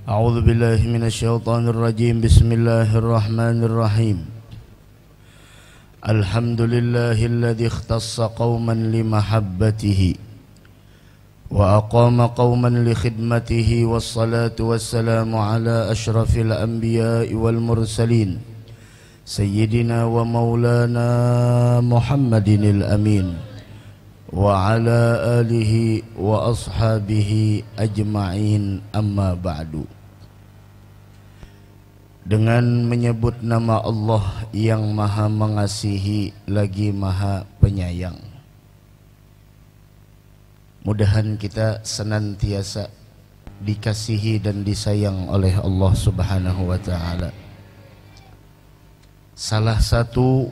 أعوذ بالله من الشيطان الرجيم. بسم الله الرحمن الرحيم. الحمد لله الذي اختص قوما لمحبته وأقام قوما لخدمته، والصلاة والسلام على أشرف الأنبياء والمرسلين سيدنا ومولانا محمد الأمين وعلى آله وأصحابه أجمعين. أما بعد. Dengan menyebut nama Allah yang maha mengasihi lagi maha penyayang, mudahan kita senantiasa dikasihi dan disayang oleh Allah Subhanahu wa ta'ala. Salah satu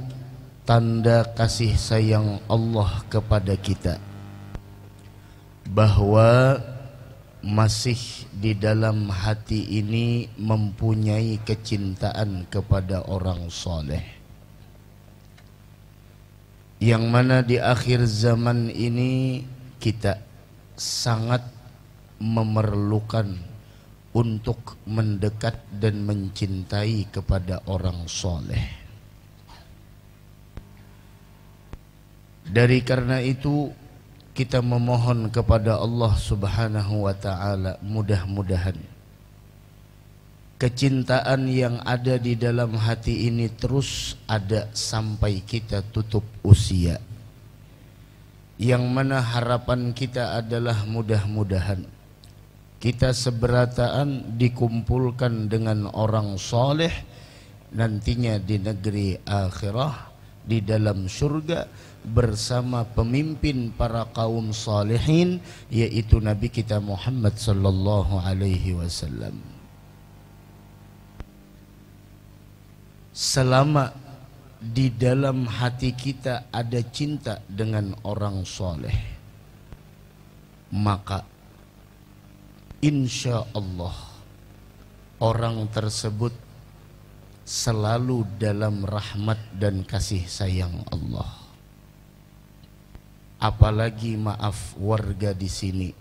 tanda kasih sayang Allah kepada kita bahwa masih di dalam hati ini mempunyai kecintaan kepada orang soleh, yang mana di akhir zaman ini kita sangat memerlukan untuk mendekat dan mencintai kepada orang soleh. Dari karena itu kita memohon kepada Allah Subhanahu wa ta'ala, mudah-mudahan kecintaan yang ada di dalam hati ini terus ada sampai kita tutup usia. Yang mana harapan kita adalah mudah-mudahan kita seberataan dikumpulkan dengan orang soleh nantinya di negeri akhirah, di dalam surga bersama pemimpin para kaum salihin, yaitu Nabi kita Muhammad sallallahu alaihi wasallam. Selama di dalam hati kita ada cinta dengan orang soleh, maka insya Allah orang tersebut selalu dalam rahmat dan kasih sayang Allah. Apalagi maaf warga di sini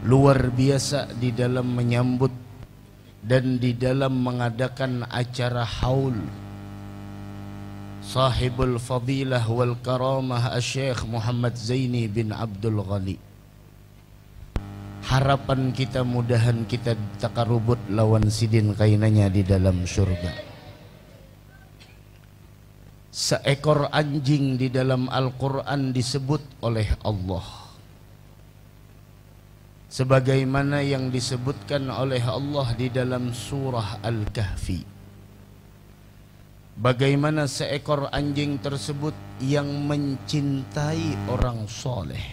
luar biasa di dalam menyambut dan di dalam mengadakan acara haul sahibul fadilah wal karamah Syekh Muhammad Zaini bin Abdul Ghani. Harapan kita mudahan kita takarubut lawan sidin kainanya di dalam surga. Seekor anjing di dalam Al-Quran disebut oleh Allah sebagaimana yang disebutkan oleh Allah di dalam surah Al-Kahfi. Bagaimana seekor anjing tersebut yang mencintai orang soleh.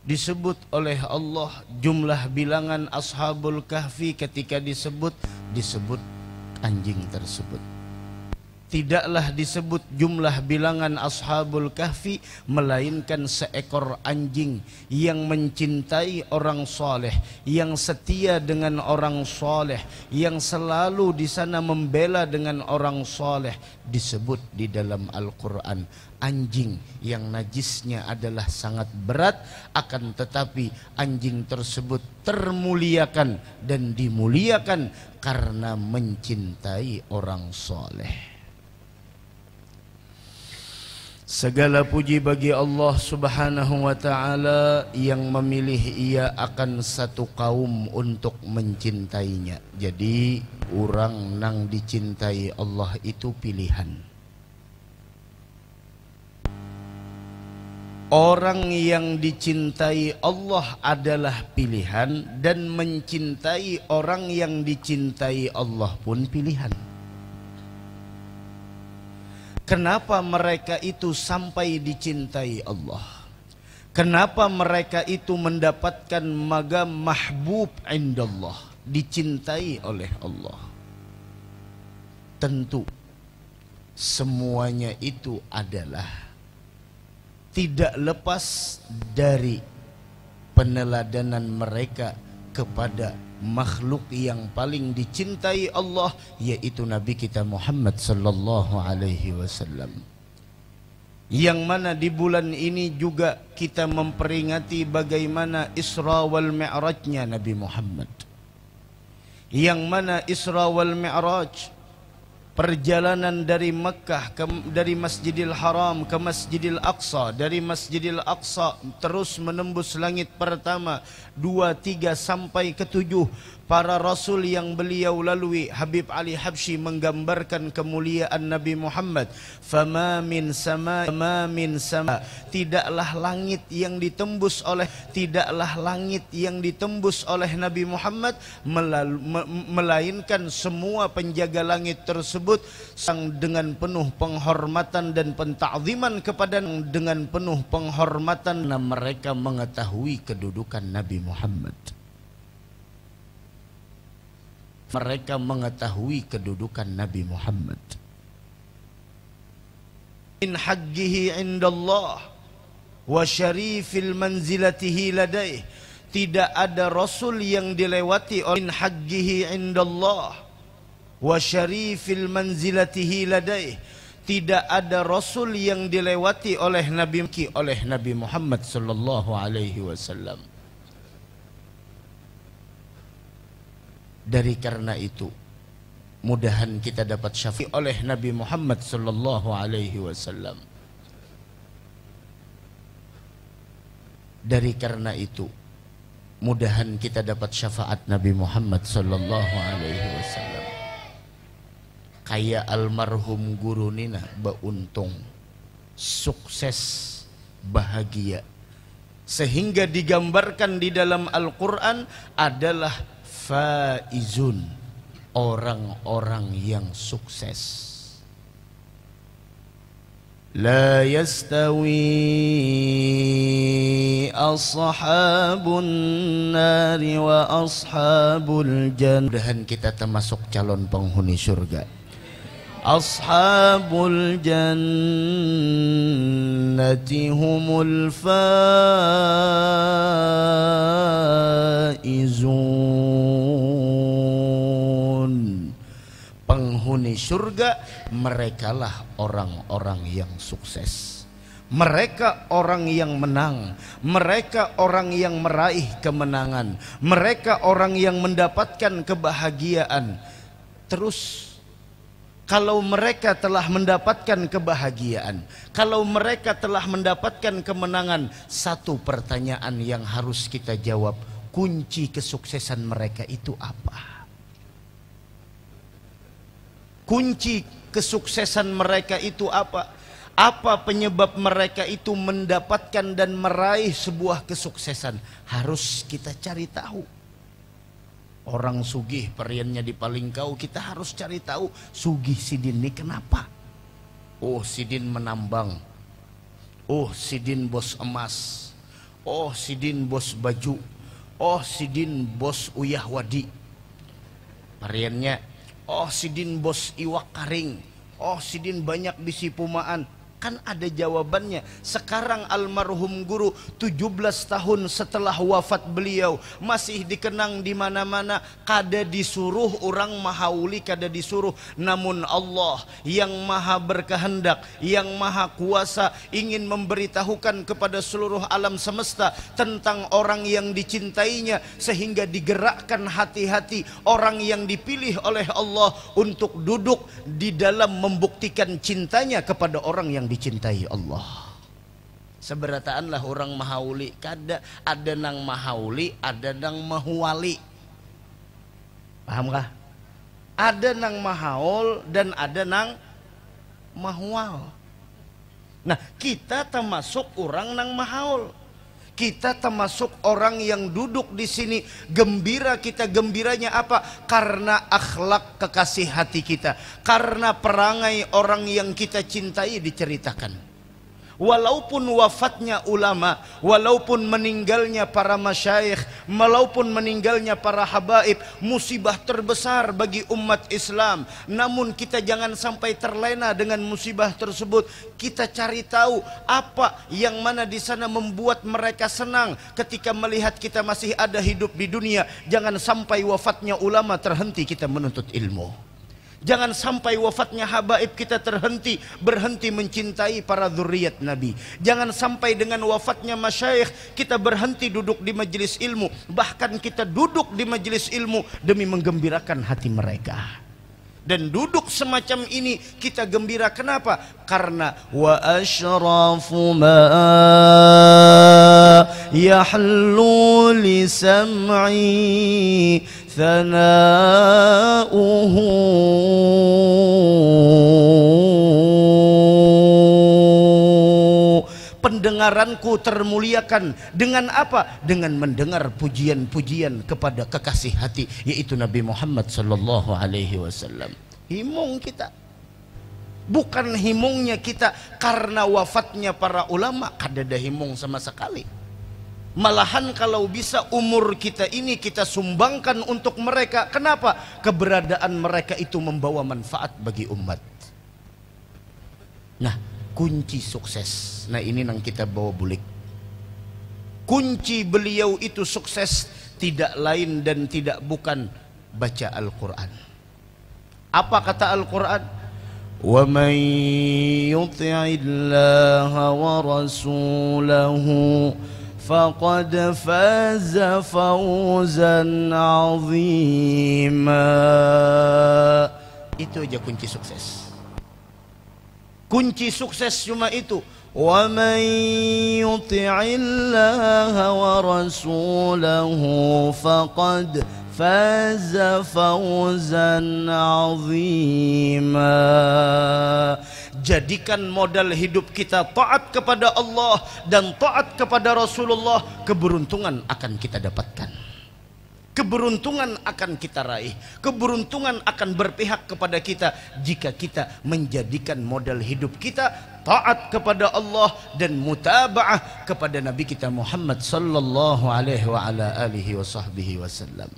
Disebut oleh Allah jumlah bilangan Ashabul Kahfi ketika disebut anjing tersebut. Tidaklah disebut jumlah bilangan Ashabul Kahfi melainkan seekor anjing yang mencintai orang soleh, yang setia dengan orang soleh, yang selalu di sana membela dengan orang soleh. Disebut di dalam Al-Quran anjing yang najisnya adalah sangat berat, akan tetapi anjing tersebut termuliakan dan dimuliakan karena mencintai orang soleh. Segala puji bagi Allah Subhanahu wa ta'ala yang memilih ia akan satu kaum untuk mencintainya. Jadi orang nang dicintai Allah itu pilihan. Orang yang dicintai Allah adalah pilihan, dan mencintai orang yang dicintai Allah pun pilihan. Kenapa mereka itu sampai dicintai Allah? Kenapa mereka itu mendapatkan magam mahbub indallah, dicintai oleh Allah? Tentu semuanya itu adalah tidak lepas dari peneladanan mereka kepada makhluk yang paling dicintai Allah, yaitu Nabi kita Muhammad sallallahu alaihi wasallam. yang mana di bulan ini juga kita memperingati bagaimana Isra wal Mi'rajnya Nabi Muhammad, yang mana Isra wal Mi'raj perjalanan dari Mekah dari Masjidil Haram ke Masjidil Aqsa, dari Masjidil Aqsa terus menembus langit pertama, 2, 3 sampai ke 7. Para rasul yang beliau lalui, Habib Ali Habsyi menggambarkan kemuliaan Nabi Muhammad. Fama min sama, tidaklah langit yang ditembus oleh Nabi Muhammad melainkan semua penjaga langit tersebut sang dengan penuh penghormatan dan pentakziman kepada dengan penuh penghormatan mereka mengetahui kedudukan Nabi Muhammad. Mereka mengetahui kedudukan Nabi Muhammad. Min haqqihi indallah wa syarifil manzilatihi ladaih. Tidak ada rasul yang dilewati oleh min haqqihi indallah wa syarifil manzilatihi ladaih. Tidak ada rasul yang dilewati oleh Nabi Muhammad sallallahu alaihi wasallam. Dari karena itu, mudahan kita dapat syafaat oleh Nabi Muhammad sallallahu alaihi wasallam. Dari karena itu, mudahan kita dapat syafaat Nabi Muhammad sallallahu alaihi wasallam. Kayak almarhum guru Nina Bauntung, sukses, bahagia, sehingga digambarkan di dalam Al-Quran adalah faizun, orang-orang yang sukses. La yastawi ashabun nari wa ashabul jannah. Mudahan kita termasuk calon penghuni surga. Ashabul jannati humul faizun. Penghuni surga, merekalah orang-orang yang sukses. Mereka orang yang menang, mereka orang yang meraih kemenangan, mereka orang yang mendapatkan kebahagiaan. Terus kalau mereka telah mendapatkan kebahagiaan, kalau mereka telah mendapatkan kemenangan, satu pertanyaan yang harus kita jawab, kunci kesuksesan mereka itu apa? Kunci kesuksesan mereka itu apa? Apa penyebab mereka itu mendapatkan dan meraih sebuah kesuksesan? Harus kita cari tahu. Orang sugih periannya di Palingkau, kita harus cari tahu sugih Sidin ini kenapa. Oh, Sidin menambang. Oh, Sidin bos emas. Oh, Sidin bos baju. Oh, Sidin bos uyah wadi. Periannya, oh, Sidin bos iwak karing. Oh, Sidin banyak di Sipumaan. Kan ada jawabannya. Sekarang almarhum guru 17 tahun setelah wafat beliau masih dikenang di mana-mana. Kada disuruh orang mahauli, kada disuruh. Namun Allah yang maha berkehendak, yang maha kuasa ingin memberitahukan kepada seluruh alam semesta tentang orang yang dicintainya, sehingga digerakkan hati-hati orang yang dipilih oleh Allah untuk duduk di dalam membuktikan cintanya kepada orang yang dicintai Allah. Seberataanlah orang mahauli, kada ada nang mahauli, ada nang mahuwali. Pahamkah? Ada nang mahaul dan ada nang mahuwal. Nah, kita termasuk orang nang mahaul. Kita termasuk orang yang duduk di sini gembira. Kita gembiranya apa? Karena akhlak kekasih hati kita, karena perangai orang yang kita cintai diceritakan. Walaupun wafatnya ulama, walaupun meninggalnya para masyayikh, walaupun meninggalnya para habaib, musibah terbesar bagi umat Islam. Namun kita jangan sampai terlena dengan musibah tersebut. Kita cari tahu apa yang mana di sana membuat mereka senang ketika melihat kita masih ada hidup di dunia. Jangan sampai wafatnya ulama terhenti kita menuntut ilmu. Jangan sampai wafatnya habaib kita berhenti mencintai para zuriat Nabi. Jangan sampai dengan wafatnya masyayikh kita berhenti duduk di majelis ilmu. Bahkan kita duduk di majelis ilmu demi menggembirakan hati mereka. Dan duduk semacam ini kita gembira. Kenapa? Karena wa asyrafu ma yahlu li sam'i thana'uhu. Pendengaranku termuliakan dengan apa? Dengan mendengar pujian-pujian kepada kekasih hati, yaitu Nabi Muhammad sallallahu alaihi wasallam. Himung kita. Bukan himungnya kita karena wafatnya para ulama, kadada himung sama sekali. Malahan kalau bisa umur kita ini kita sumbangkan untuk mereka. Kenapa? Keberadaan mereka itu membawa manfaat bagi umat. Nah, kunci sukses. Nah, ini yang kita bawa bulik. Kunci beliau itu sukses tidak lain dan tidak bukan baca Al-Quran. Apa kata Al-Quran? Wa man yuti'illaha wa rasulahu faqad faza fawzan 'azima. Itu aja kunci sukses. Kunci sukses cuma itu. Wa man yuti'illaha wa rasulahu faqad faza fawzan 'azima. Jadikan modal hidup kita taat kepada Allah dan taat kepada Rasulullah, keberuntungan akan kita dapatkan. Keberuntungan akan kita raih. Keberuntungan akan berpihak kepada kita jika kita menjadikan modal hidup kita taat kepada Allah dan mutaba'ah kepada Nabi kita Muhammad sallallahu alaihi wa ala alihi wa sahbihi wasallam.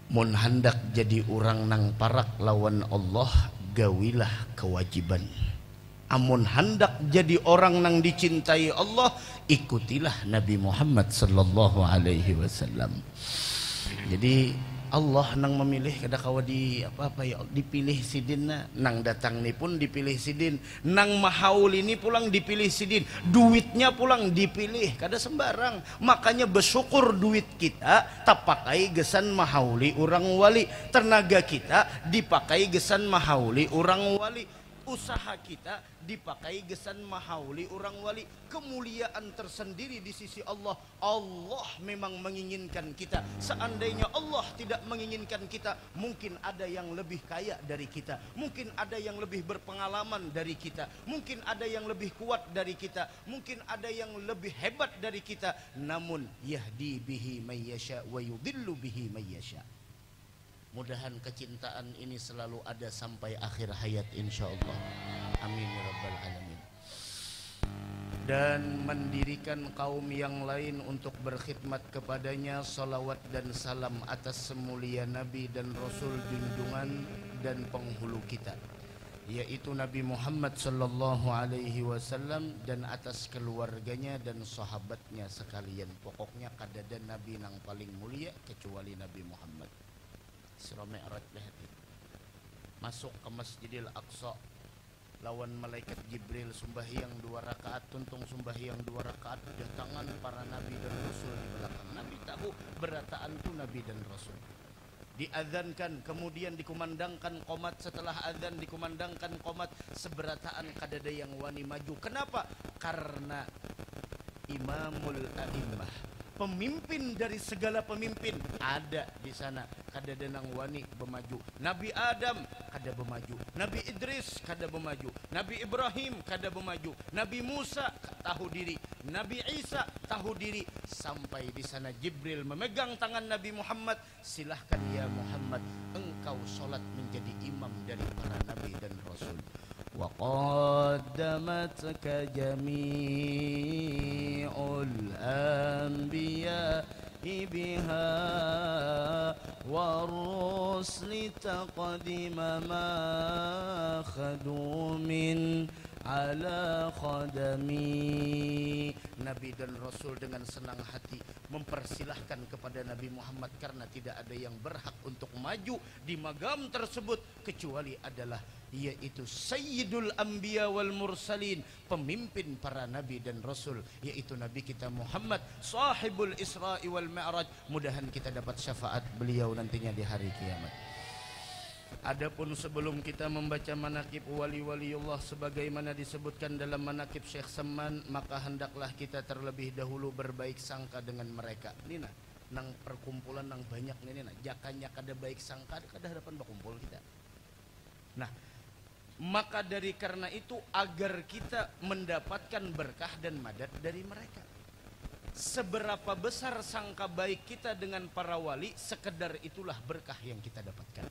Mun hendak jadi orang nang parak lawan Allah, gawilah kewajiban. Amun hendak jadi orang nang dicintai Allah, ikutilah Nabi Muhammad sallallahu alaihi wasallam. Jadi Allah nang memilih kada kawa di apa-apa ya, dipilih sidin nang datang ni pun dipilih sidin, nang mahaul ini pulang dipilih sidin, duitnya pulang dipilih, kada sembarang. Makanya bersyukur duit kita tak pakai gesan mahauli orang wali, tenaga kita dipakai gesan mahauli orang wali, usaha kita dipakai gesan mahauli orang wali. Kemuliaan tersendiri di sisi Allah. Allah memang menginginkan kita. Seandainya Allah tidak menginginkan kita, mungkin ada yang lebih kaya dari kita, mungkin ada yang lebih berpengalaman dari kita, mungkin ada yang lebih kuat dari kita, mungkin ada yang lebih hebat dari kita. Namun yahdi bihi may yasha wa yudillu bihi may yasha. Mudahan kecintaan ini selalu ada sampai akhir hayat insyaallah. Amin ya rabbal alamin. Dan mendirikan kaum yang lain untuk berkhidmat kepadanya. Salawat dan salam atas semulia Nabi dan Rasul junjungan dan penghulu kita, yaitu Nabi Muhammad sallallahu alaihi wasallam, dan atas keluarganya dan sahabatnya sekalian. Pokoknya kadada Nabi nang paling mulia kecuali Nabi Muhammad. Isra Mi'raj lahati. Masuk ke Masjidil Aqsa lawan malaikat Jibril, sembahyang 2 rakaat, tuntung sembahyang 2 rakaat, datangan para nabi dan rasul di belakang. Nabi tahu berataan itu nabi dan rasul. Diadzankan, kemudian dikumandangkan qomat. Setelah adzan dikumandangkan qomat, seberataan kadada yang wani maju. Kenapa? Karena imamul a'immah, pemimpin dari segala pemimpin ada di sana. Kada denang wani bermaju. Nabi Adam kada bermaju, Nabi Idris kada bermaju, Nabi Ibrahim kada bermaju, Nabi Musa tahu diri, Nabi Isa tahu diri. Sampai di sana Jibril memegang tangan Nabi Muhammad, silahkan ya Muhammad, engkau solat menjadi imam dari para nabi dan rasul. Wa qaddamatka jami'ul anbiya biha wa rusli taqdima ma khadumin ala khadami. Nabi Nabi dan Rasul dengan senang hati mempersilahkan kepada Nabi Muhammad, karena tidak ada yang berhak untuk maju di magam tersebut kecuali adalah yaitu Sayyidul Anbiya wal Mursalin, pemimpin para Nabi dan Rasul, yaitu Nabi kita Muhammad sahibul Isra'i wal Mi'raj. Mudahan kita dapat syafaat beliau nantinya di hari kiamat. Adapun sebelum kita membaca manakib wali-waliullah sebagaimana disebutkan dalam manakib Syekh Saman, maka hendaklah kita terlebih dahulu berbaik sangka dengan mereka. Ini nah, nang perkumpulan nang banyak ini nah, jakanya kada baik sangka kada hadapan berkumpul kita. Nah, maka dari karena itu agar kita mendapatkan berkah dan madat dari mereka. Seberapa besar sangka baik kita dengan para wali, sekedar itulah berkah yang kita dapatkan.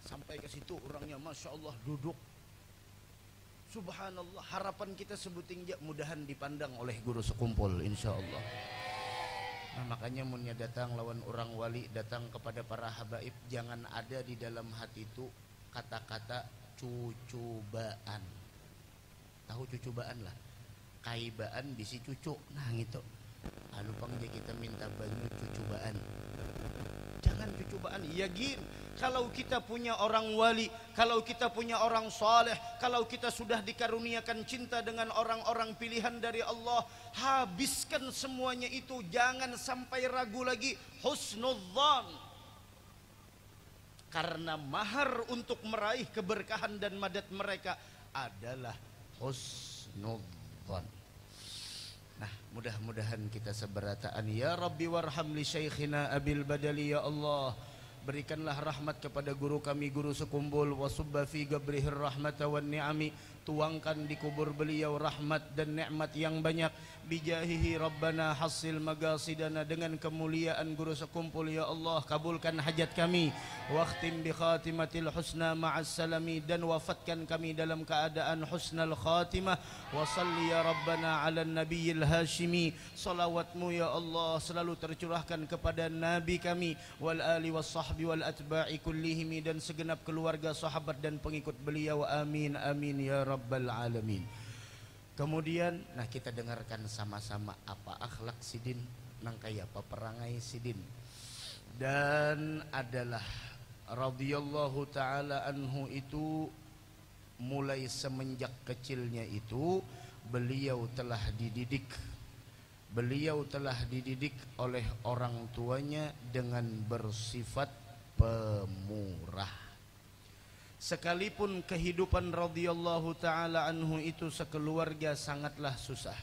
Sampai ke situ orangnya Masya Allah duduk, Subhanallah, harapan kita sebuting mudahan dipandang oleh guru sekumpul insya Allah. Nah, makanya munnya datang lawan orang wali, datang kepada para habaib, jangan ada di dalam hati itu kata-kata cucubaan. Tahu cucubaan lah, kaibaan bisi cucu, nah gitu. Lalu panggil kita minta banyak cucubaan. Jangan cucubaan. Ya gin, kalau kita punya orang wali, kalau kita punya orang saleh, kalau kita sudah dikaruniakan cinta dengan orang-orang pilihan dari Allah, habiskan semuanya itu. Jangan sampai ragu lagi. Husnudzan. Karena mahar untuk meraih keberkahan dan madat mereka adalah husnudzan. Nah, mudah-mudahan kita seberataan. Ya Rabbi warham li syekhina Abil Badali, ya Allah, berikanlah rahmat kepada guru kami, guru sekumpul. Wasubba fi gabrihir rahmata wan ni'ami, tuangkan di kubur beliau rahmat dan nikmat yang banyak. Bijahihi Rabbana hasil magasidana, dengan kemuliaan guru sekumpul ya Allah kabulkan hajat kami. Wakhtim bi khatimatil husna ma'as salami, dan wafatkan kami dalam keadaan husnal khatimah. Wa salli ya Rabbana ala nabiyil hashimi, salawatmu ya Allah selalu tercurahkan kepada nabi kami, wal ali was sahbi wal atba'i kullihim, dan segenap keluarga sahabat dan pengikut beliau. Amin amin ya rabbal alamin. Kemudian nah kita dengarkan sama-sama apa akhlak sidin, nang kaya apa perangai sidin. Dan adalah radhiyallahu taala anhu itu mulai semenjak kecilnya itu beliau telah dididik. Beliau telah dididik oleh orang tuanya dengan bersifat pemurah. Sekalipun kehidupan radhiyallahu ta'ala anhu itu sekeluarga sangatlah susah.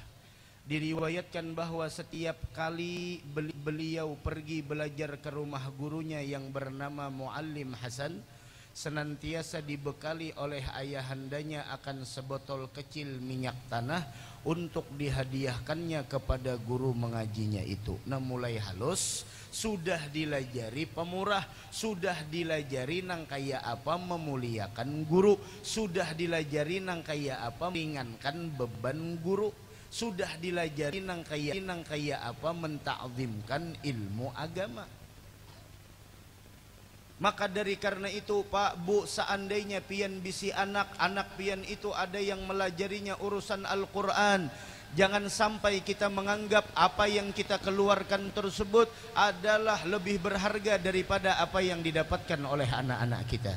Diriwayatkan bahwa setiap kali beliau pergi belajar ke rumah gurunya yang bernama Muallim Hasan, senantiasa dibekali oleh ayahandanya akan sebotol kecil minyak tanah untuk dihadiahkannya kepada guru mengajinya itu. Nah, mulai halus sudah dilajari pemurah, sudah dilajari nang kaya apa memuliakan guru, sudah dilajari nang kaya apa meringankan beban guru, sudah dilajari nang kaya apa mentakzimkan ilmu agama. Maka dari karena itu Pak Bu, seandainya pian bisi anak pian itu ada yang melajarinya urusan Al-Quran, jangan sampai kita menganggap apa yang kita keluarkan tersebut adalah lebih berharga daripada apa yang didapatkan oleh anak-anak kita.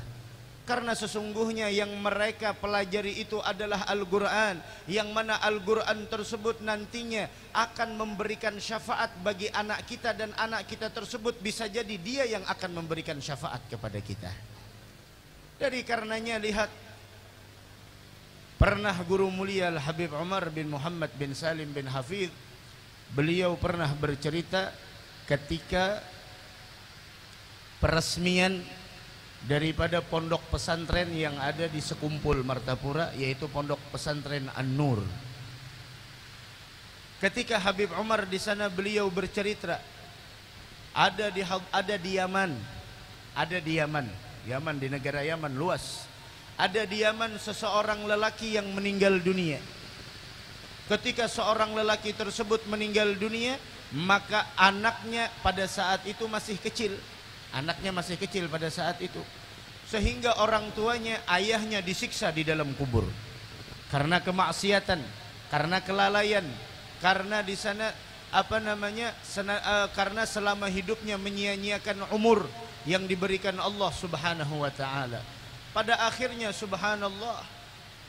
Karena sesungguhnya yang mereka pelajari itu adalah Al-Quran, yang mana Al-Quran tersebut nantinya akan memberikan syafaat bagi anak kita, dan anak kita tersebut bisa jadi dia yang akan memberikan syafaat kepada kita. Dari karenanya lihat, pernah guru mulia Al-Habib Umar bin Muhammad bin Salim bin Hafidh, beliau pernah bercerita ketika peresmian daripada pondok pesantren yang ada di Sekumpul Martapura, yaitu pondok pesantren An-Nur. Ketika Habib Umar di sana, beliau bercerita ada di Yaman, Yaman di negara Yaman luas. Ada di Yaman seseorang lelaki yang meninggal dunia. Ketika seorang lelaki tersebut meninggal dunia, maka anaknya pada saat itu masih kecil. Anaknya masih kecil pada saat itu, sehingga orang tuanya, ayahnya disiksa di dalam kubur karena kemaksiatan, karena kelalaian, karena di sana karena selama hidupnya menyia-nyiakan umur yang diberikan Allah Subhanahu wa taala. Pada akhirnya subhanallah,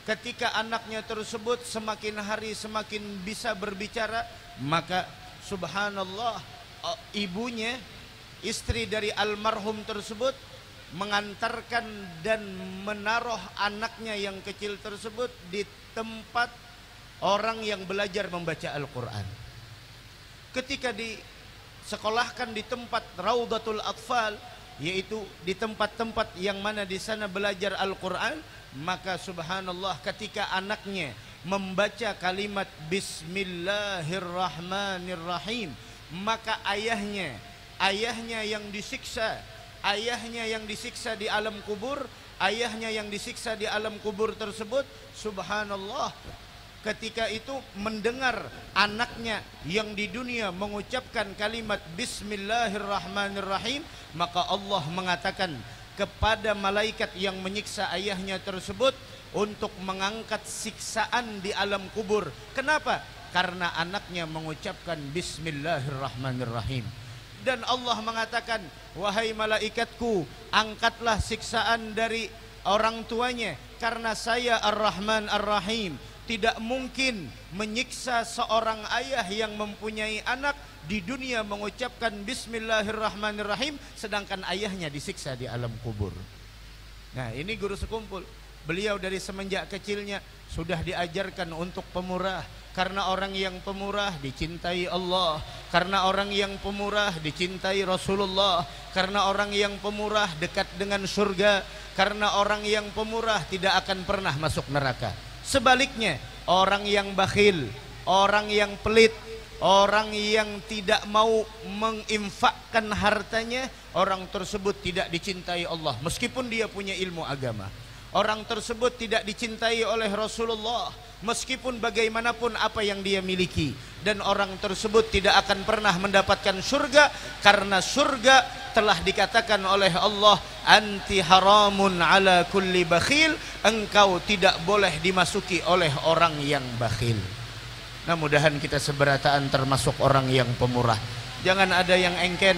ketika anaknya tersebut semakin hari semakin bisa berbicara, maka subhanallah ibunya, istri dari almarhum tersebut, mengantarkan dan menaruh anaknya yang kecil tersebut di tempat orang yang belajar membaca Al-Quran. Ketika disekolahkan di tempat Raudatul Atfal, yaitu di tempat-tempat yang mana di sana belajar Al-Quran, maka subhanallah ketika anaknya membaca kalimat Bismillahirrahmanirrahim, maka ayahnya yang disiksa, di alam kubur, ayahnya yang disiksa di alam kubur tersebut, subhanallah, ketika itu mendengar anaknya yang di dunia mengucapkan kalimat Bismillahirrahmanirrahim, maka Allah mengatakan kepada malaikat yang menyiksa ayahnya tersebut untuk mengangkat siksaan di alam kubur. Kenapa? Karena anaknya mengucapkan Bismillahirrahmanirrahim. Dan Allah mengatakan, wahai malaikatku, angkatlah siksaan dari orang tuanya, karena saya Ar-Rahman Ar-Rahim. Tidak mungkin menyiksa seorang ayah yang mempunyai anak di dunia mengucapkan Bismillahirrahmanirrahim, sedangkan ayahnya disiksa di alam kubur. Nah, ini guru sekumpul. Beliau dari semenjak kecilnya sudah diajarkan untuk pemurah, karena orang yang pemurah dicintai Allah, karena orang yang pemurah dicintai Rasulullah, karena orang yang pemurah dekat dengan surga, karena orang yang pemurah tidak akan pernah masuk neraka. Sebaliknya, orang yang bakhil, orang yang pelit, orang yang tidak mau menginfakkan hartanya, orang tersebut tidak dicintai Allah meskipun dia punya ilmu agama. Orang tersebut tidak dicintai oleh Rasulullah meskipun bagaimanapun apa yang dia miliki. Dan orang tersebut tidak akan pernah mendapatkan surga, karena surga telah dikatakan oleh Allah, anti haramun ala kulli bakhil, engkau tidak boleh dimasuki oleh orang yang bakhil. Nah, mudahan kita seberataan termasuk orang yang pemurah. Jangan ada yang engken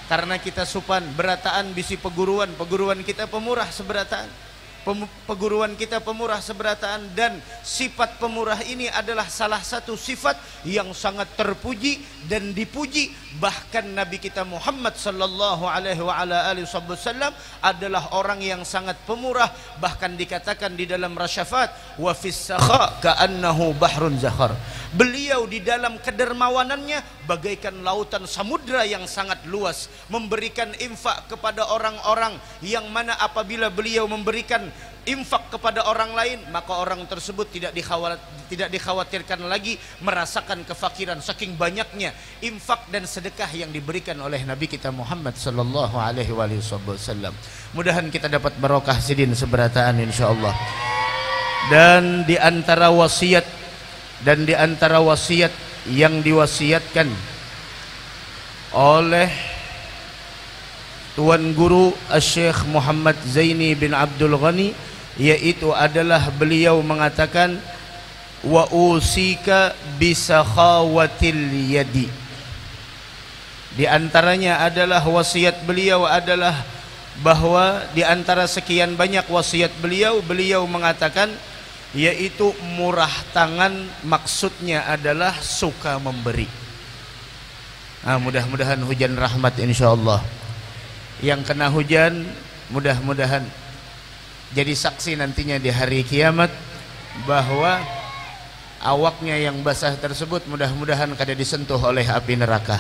karena kita supan, berataan bisi peguruan kita pemurah seberataan. Peguruan kita pemurah seberataan, dan sifat pemurah ini adalah salah satu sifat yang sangat terpuji dan dipuji. Bahkan Nabi kita Muhammad sallallahu alaihi wasallam adalah orang yang sangat pemurah, bahkan dikatakan di dalam Rasyafat, wa fis sakha ka'annahu bahrun zakhar. Beliau di dalam kedermawanannya bagaikan lautan samudra yang sangat luas, memberikan infak kepada orang-orang yang mana apabila beliau memberikan infak kepada orang lain, maka orang tersebut tidak dikhawatirkan lagi merasakan kefakiran, saking banyaknya infak dan sedekah yang diberikan oleh Nabi kita Muhammad sallallahu alaihi wasallam. Mudahan kita dapat barokah sidin seberataan insyaallah. Dan di antara wasiat yang diwasiatkan oleh Tuan Guru Syekh Muhammad Zaini bin Abdul Ghani, yaitu adalah beliau mengatakan, wa usika bisakhawatil yadi. Di antaranya adalah wasiat beliau adalah bahwa di antara sekian banyak wasiat beliau mengatakan, yaitu murah tangan, maksudnya adalah suka memberi. Nah, mudah-mudahan hujan rahmat insyaallah. Yang kena hujan mudah-mudahan jadi saksi nantinya di hari kiamat bahwa awaknya yang basah tersebut mudah-mudahan kada disentuh oleh api neraka.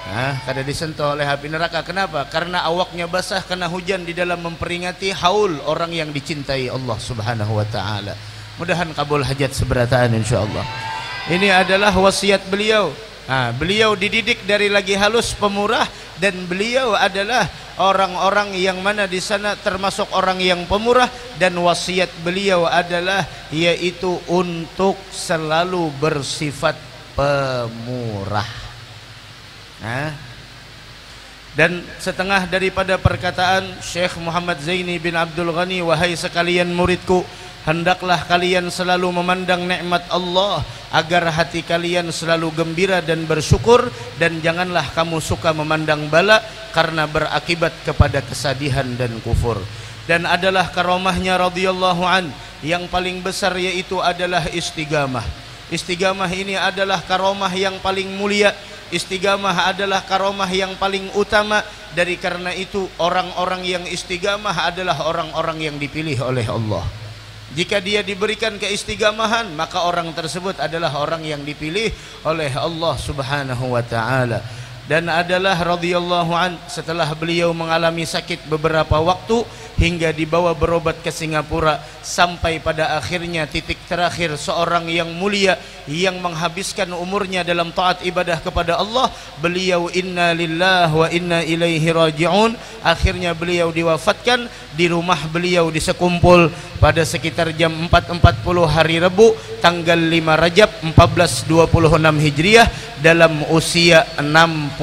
Nah, kada disentuh oleh api neraka. Kenapa? Karena awaknya basah kena hujan di dalam memperingati haul orang yang dicintai Allah Subhanahu wa taala. Mudahan kabul hajat seberataan insyaallah. Ini adalah wasiat beliau. Nah, beliau dididik dari lagi halus pemurah, dan beliau adalah orang-orang yang mana di sana termasuk orang yang pemurah, dan wasiat beliau adalah yaitu untuk selalu bersifat pemurah. Nah, dan setengah daripada perkataan Syekh Muhammad Zaini bin Abdul Ghani, wahai sekalian muridku, hendaklah kalian selalu memandang nikmat Allah agar hati kalian selalu gembira dan bersyukur, dan janganlah kamu suka memandang bala karena berakibat kepada kesedihan dan kufur. Dan adalah karamahnya radhiyallahu an yang paling besar, yaitu adalah istiqamah. Istiqamah ini adalah karamah yang paling mulia. Istiqamah adalah karamah yang paling utama. Dari karena itu orang-orang yang istiqamah adalah orang-orang yang dipilih oleh Allah. Jika dia diberikan keistiqamahan, maka orang tersebut adalah orang yang dipilih oleh Allah Subhanahu wa taala. Dan adalah radhiyallahu an, setelah beliau mengalami sakit beberapa waktu hingga dibawa berobat ke Singapura, sampai pada akhirnya titik terakhir seorang yang mulia yang menghabiskan umurnya dalam taat ibadah kepada Allah, beliau inna lillahi wa inna ilaihi raji'un. Akhirnya beliau diwafatkan di rumah beliau di Sekumpul pada sekitar jam 4.40 hari Rabu tanggal 5 Rajab 1426 Hijriah dalam usia 65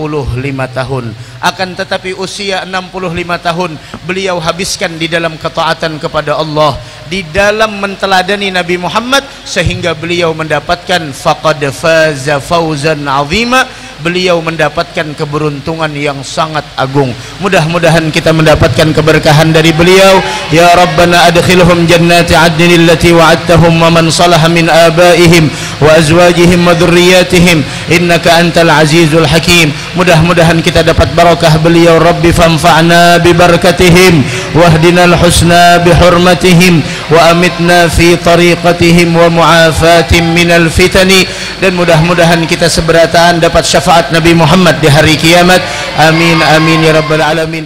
tahun. Akan tetapi usia 65 tahun beliau habiskan di dalam ketaatan kepada Allah, di dalam menteladani Nabi Muhammad, sehingga beliau mendapatkan faqad faza fawzan azima. Beliau mendapatkan keberuntungan yang sangat agung. Mudah-mudahan kita mendapatkan keberkahan dari beliau. Ya Rabbana adkhilhum jannati adnin allati wa'adtahum wa man salaha min abaihim wa azwajihim wa dhurriyyatihim innaka antal azizul hakim. Mudah-mudahan kita dapat barakah beliau. Rabbi fanfa'na bi barakatihim wahdinal husna bi hurmatihim wa amitna fi tariqatihim wa mu'afatin minal fitani. Dan mudah-mudahan kita seberataan dapat syafaat Nabi Muhammad di hari kiamat. Amin amin ya rabbal alamin.